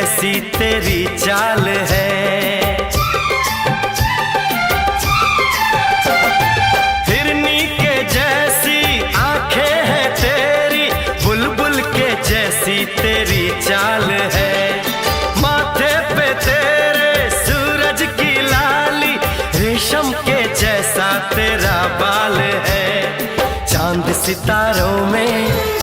कैसी तेरी चाल है। हिरनी के जैसी आंखें हैं तेरी, बुलबुल के जैसी तेरी चाल है। माथे पे तेरे सूरज की लाली, रेशम के जैसा तेरा बाल है। चांद सितारों में